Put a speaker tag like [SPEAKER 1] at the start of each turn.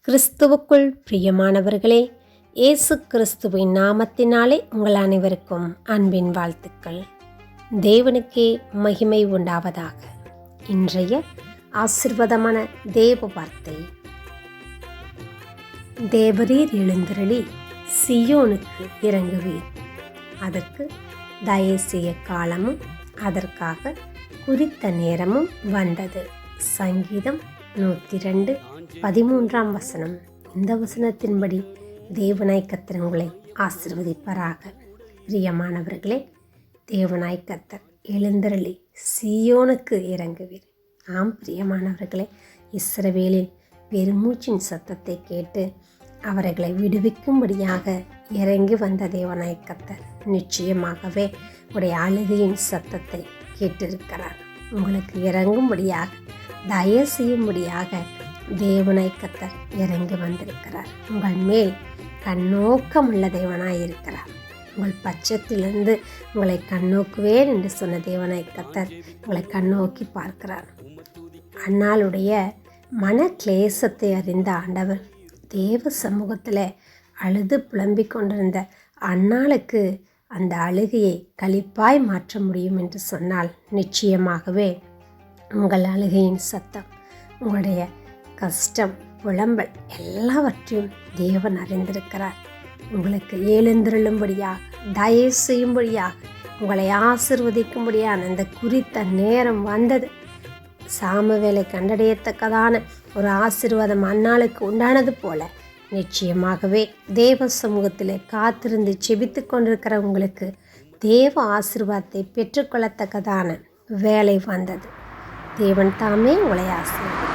[SPEAKER 1] கிறிஸ்துவுக்குள் பிரியமானவர்களே, இயேசு கிறிஸ்துவின் நாமத்தினாலே உங்கள் அனைவருக்கும் அன்பின் வாழ்த்துக்கள். தேவனுக்கே மகிமை உண்டாவதாக. இன்றைய ஆசீர்வாதமான தேவ வார்த்தை. தேவரீர் எழுந்தருளி சியோனுக்கு இறங்குவீர், அதற்கு தயை செய்ய காலமும் அதற்காக குறித்த நேரமும் வந்தது. சங்கீதம் 102:13. இந்த வசனத்தின்படி தேவனாய் கர்த்தர் உங்களை ஆசீர்வதிப்பாராக. பிரியமானவர்களே, தேவனாய் கர்த்தர் எழுந்தருளி சீயோனுக்கு இறங்குவீர். ஆம் பிரியமானவர்களே, இஸ்ரவேலின் பெருமூச்சின் சத்தத்தை கேட்டு அவர்களை விடுவிக்கும்படியாக இறங்கி வந்த தேவனாய் கர்த்தர் நிச்சயமாகவே உடைய அழுகையின் சத்தத்தை கேட்டிருக்கிறார். உங்களுக்கு இறங்கும்படியாக, தயவு செய்யும்படியாக தேவனாய் கர்த்தர் இறங்கி வந்திருக்கிறார். உங்கள் மேல் கண்ணோக்கம் உள்ள தேவனாய் இருக்கிறார். உங்கள் பட்சத்திலிருந்து உங்களை கண்ணோக்குவேன் என்று சொன்ன தேவனாய் கர்த்தர் உங்களை கண்ணோக்கி பார்க்கிறார். அன்னாளுடைய மன கிளேசத்தை அறிந்த ஆண்டவர் தேவ சமூகத்தில் அழுது புலம்பிக் கொண்டிருந்த அன்னாளுக்கு அந்த அழுகையை களிப்பாய் மாற்ற முடியும் என்று சொன்னால் நிச்சயமாகவே உங்கள் அழுகையின் சத்தம், உங்களுடைய கஷ்டம், புலம்பல் எல்லாவற்றையும் தேவன் அறிந்திருக்கிறார். உங்களுக்கு எழுந்திருளும்படியாக, தயவு செய்யும்படியாக, உங்களை ஆசீர்வதிக்கும்படியான அந்த குறித்த நேரம் வந்தது. சாமுவேலை கண்டடையத்தக்கதான ஒரு ஆசீர்வாதம் அன்னாளுக்கு உண்டானது போல நிச்சயமாகவே தேவ சமூகத்தில் காத்திருந்து செபித்து கொண்டிருக்கிற உங்களுக்கு தேவ ஆசீர்வாதத்தை பெற்றுக்கொள்ளத்தக்கதான வேலை வந்தது. தேவன் தாமே உங்களை ஆசீர்வதிப்பார்.